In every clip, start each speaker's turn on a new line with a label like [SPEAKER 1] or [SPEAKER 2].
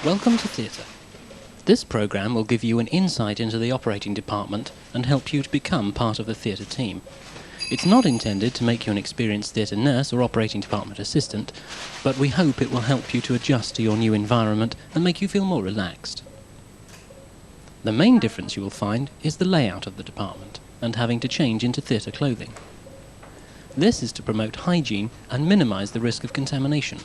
[SPEAKER 1] Welcome to theatre. This programme will give you an insight into the operating department and help you to become part of a theatre team. It's not intended to make you an experienced theatre nurse or operating department assistant, but we hope it will help you to adjust to your new environment and make you feel more relaxed. The main difference you will find is the layout of the department and having to change into theatre clothing. This is to promote hygiene and minimise the risk of contamination.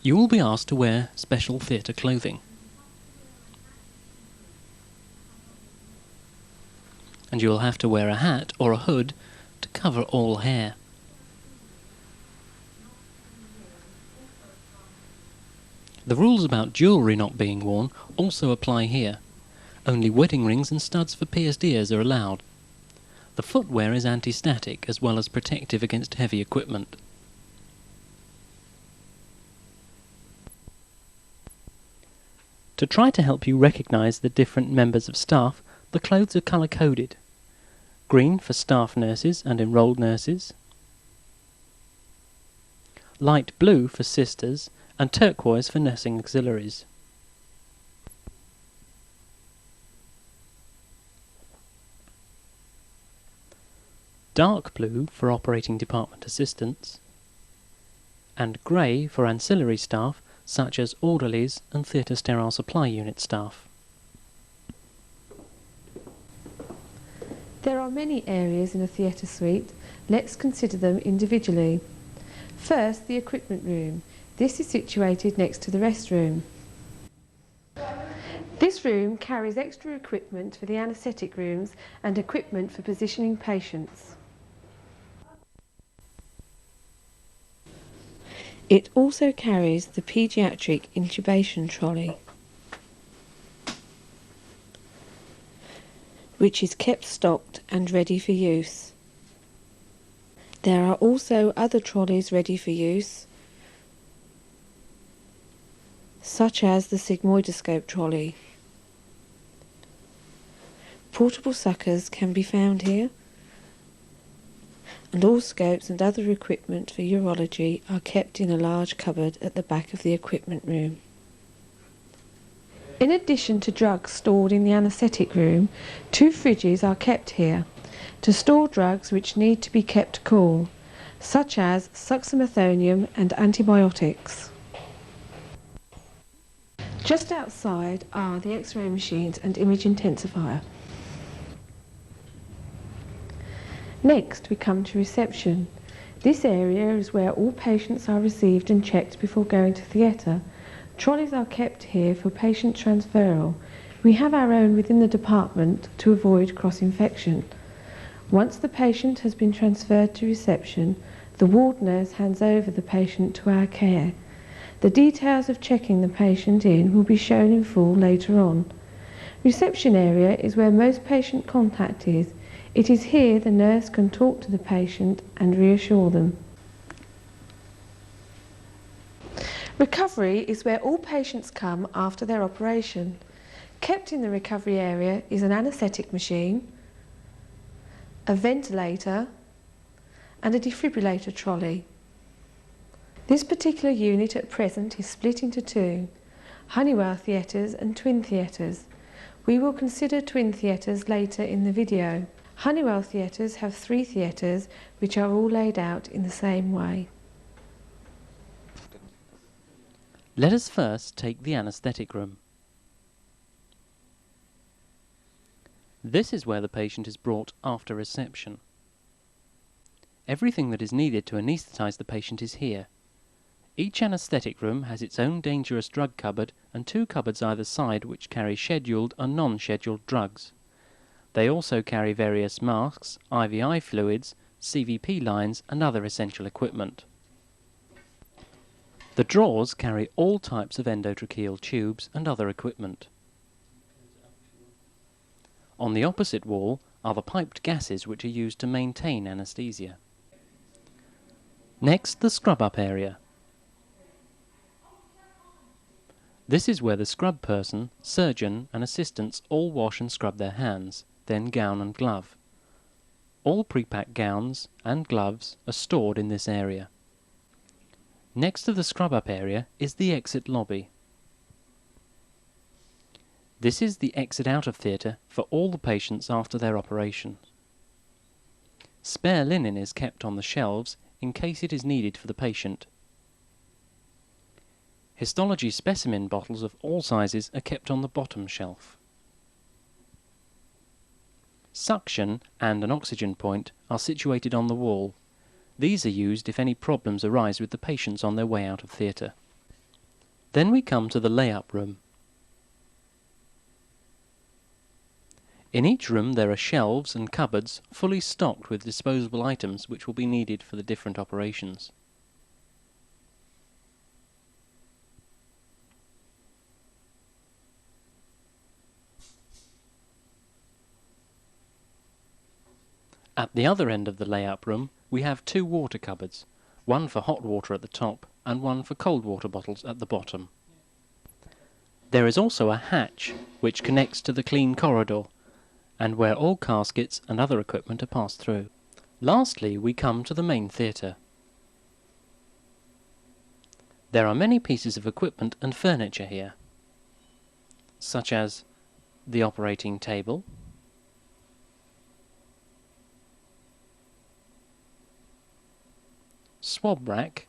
[SPEAKER 1] You will be asked to wear special theatre clothing. And you will have to wear a hat or a hood to cover all hair. The rules about jewellery not being worn also apply here. Only wedding rings and studs for pierced ears are allowed. The footwear is anti-static as well as protective against heavy equipment. To try to help you recognise the different members of staff, the clothes are colour-coded. Green for staff nurses and enrolled nurses, light blue for sisters, and turquoise for nursing auxiliaries. Dark blue for operating department assistants, and grey for ancillary staff such as orderlies and theatre sterile supply unit staff.
[SPEAKER 2] There are many areas in a theatre suite. Let's consider them individually. First, the equipment room. This is situated next to the restroom. This room carries extra equipment for the anaesthetic rooms and equipment for positioning patients. It also carries the paediatric intubation trolley, which is kept stocked and ready for use. There are also other trolleys ready for use, such as the sigmoidoscope trolley. Portable suckers can be found here, and all scopes and other equipment for urology are kept in a large cupboard at the back of the equipment room. In addition to drugs stored in the anaesthetic room, 2 fridges are kept here to store drugs which need to be kept cool, such as succinylcholine and antibiotics. Just outside are the X-ray machines and image intensifier. Next we come to reception. This area is where all patients are received and checked before going to theatre. Trolleys are kept here for patient transferal. We have our own within the department to avoid cross-infection. Once the patient has been transferred to reception, the ward nurse hands over the patient to our care. The details of checking the patient in will be shown in full later on. Reception area is where most patient contact is. It is here the nurse can talk to the patient and reassure them. Recovery is where all patients come after their operation. Kept in the recovery area is an anaesthetic machine, a ventilator, and a defibrillator trolley. This particular unit at present is split into 2, Honeywell theatres and twin theatres. We will consider twin theatres later in the video. Honeywell theatres have 3 theatres which are all laid out in the same way.
[SPEAKER 1] Let us first take the anaesthetic room. This is where the patient is brought after reception. Everything that is needed to anaesthetise the patient is here. Each anaesthetic room has its own dangerous drug cupboard and 2 cupboards either side which carry scheduled and non-scheduled drugs. They also carry various masks, IVI fluids, CVP lines and other essential equipment. The drawers carry all types of endotracheal tubes and other equipment. On the opposite wall are the piped gases which are used to maintain anaesthesia. Next, the scrub-up area. This is where the scrub person, surgeon and assistants all wash and scrub their hands, then gown and glove. All pre-packed gowns and gloves are stored in this area. Next to the scrub-up area is the exit lobby. This is the exit out of theatre for all the patients after their operation. Spare linen is kept on the shelves in case it is needed for the patient. Histology specimen bottles of all sizes are kept on the bottom shelf. Suction and an oxygen point are situated on the wall. These are used if any problems arise with the patients on their way out of theatre. Then we come to the lay-up room. In each room there are shelves and cupboards fully stocked with disposable items which will be needed for the different operations. At the other end of the lay-up room we have two water cupboards, one for hot water at the top and one for cold water bottles at the bottom. There is also a hatch which connects to the clean corridor and where all caskets and other equipment are passed through. Lastly, we come to the main theatre. There are many pieces of equipment and furniture here, such as the operating table, swab rack,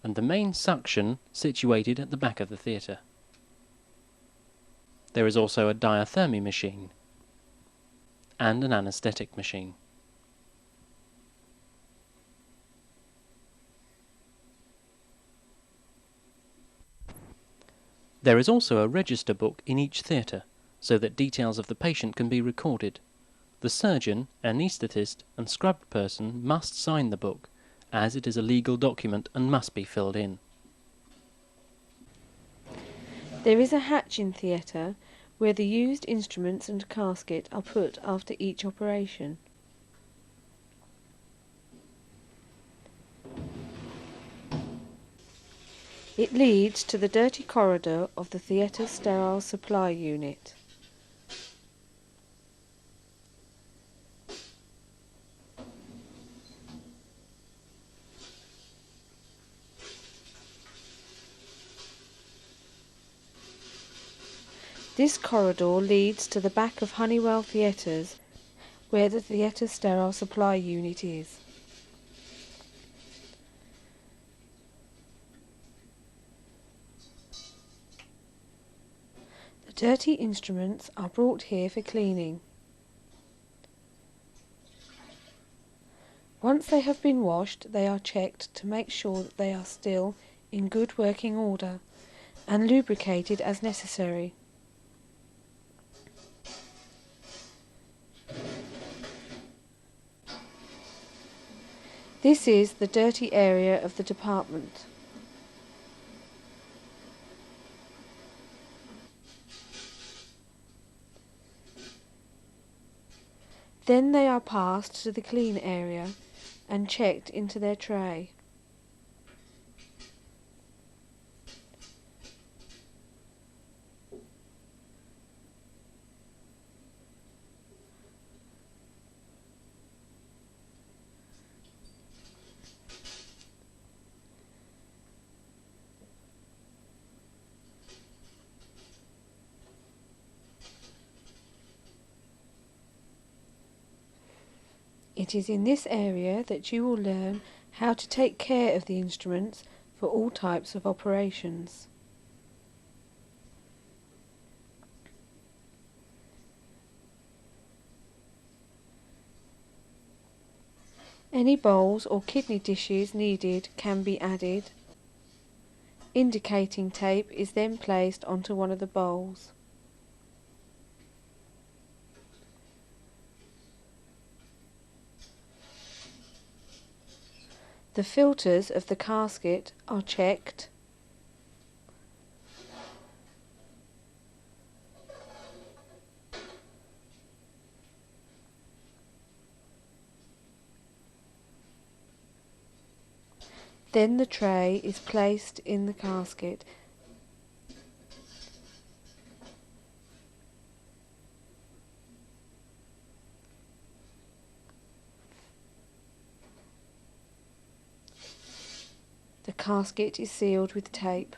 [SPEAKER 1] and the main suction situated at the back of the theatre. There is also a diathermy machine and an anaesthetic machine. There is also a register book in each theatre, so that details of the patient can be recorded. The surgeon, anaesthetist and scrubbed person must sign the book, as it is a legal document and must be filled in.
[SPEAKER 2] There is a hatch in theatre where the used instruments and casket are put after each operation. It leads to the dirty corridor of the theatre sterile supply unit. This corridor leads to the back of Honeywell Theatres, where the theatre sterile supply unit is. The dirty instruments are brought here for cleaning. Once they have been washed, they are checked to make sure that they are still in good working order and lubricated as necessary. This is the dirty area of the department. Then they are passed to the clean area and checked into their tray. It is in this area that you will learn how to take care of the instruments for all types of operations. Any bowls or kidney dishes needed can be added. Indicating tape is then placed onto one of the bowls. The filters of the casket are checked. Then the tray is placed in the casket. The casket is sealed with tape.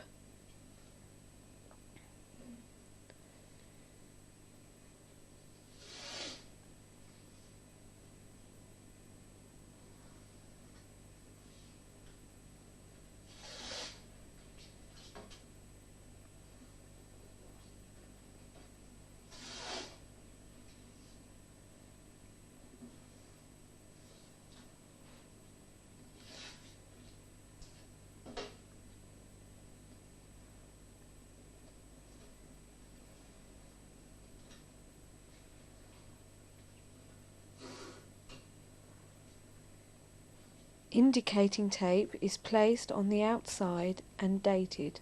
[SPEAKER 2] Indicating tape is placed on the outside and dated.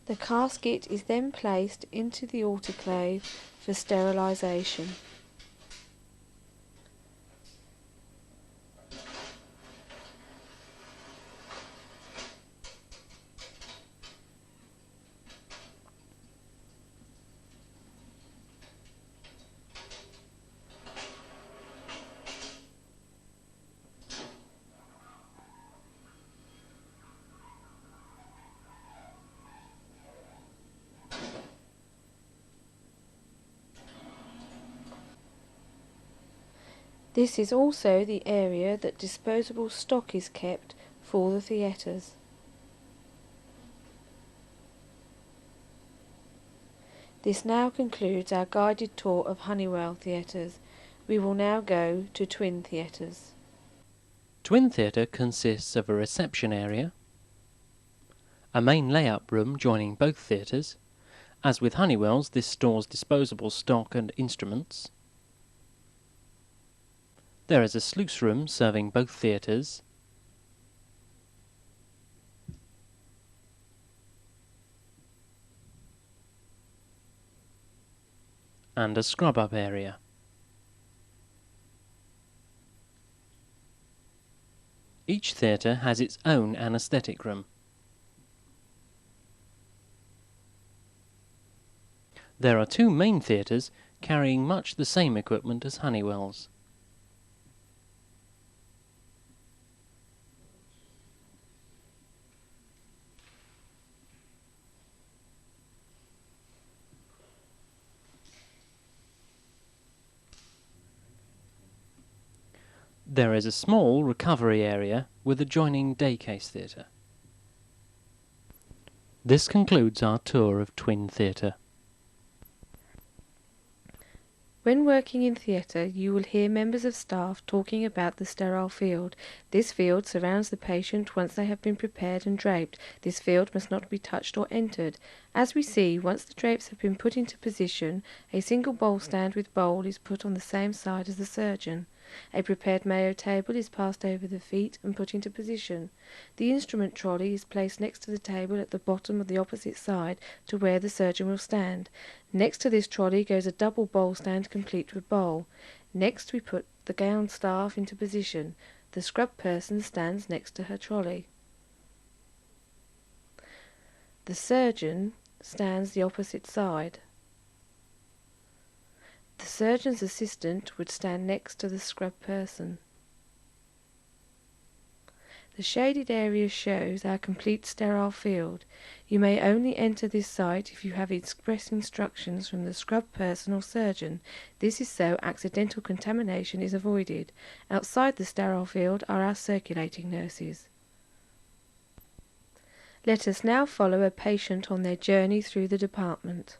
[SPEAKER 2] The casket is then placed into the autoclave for sterilisation. This is also the area that disposable stock is kept for the theatres. This now concludes our guided tour of Honeywell theatres. We will now go to twin theatres.
[SPEAKER 1] Twin theatre consists of a reception area, a main layup room joining both theatres. As with Honeywell's, this stores disposable stock and instruments. There is a sluice room serving both theatres, and a scrub-up area. Each theatre has its own anaesthetic room. There are two main theatres carrying much the same equipment as Honeywell's. There is a small recovery area with adjoining day case theatre. This concludes our tour of Twin Theatre.
[SPEAKER 2] When working in theatre, you will hear members of staff talking about the sterile field. This field surrounds the patient once they have been prepared and draped. This field must not be touched or entered. As we see, once the drapes have been put into position, a single bowl stand with bowl is put on the same side as the surgeon. A prepared Mayo table is passed over the feet and put into position. The instrument trolley is placed next to the table at the bottom of the opposite side to where the surgeon will stand. Next to this trolley goes a double bowl stand complete with bowl. Next we put the gown staff into position. The scrub person stands next to her trolley. The surgeon stands the opposite side. The surgeon's assistant would stand next to the scrub person. The shaded area shows our complete sterile field. You may only enter this site if you have express instructions from the scrub person or surgeon. This is so accidental contamination is avoided. Outside the sterile field are our circulating nurses. Let us now follow a patient on their journey through the department.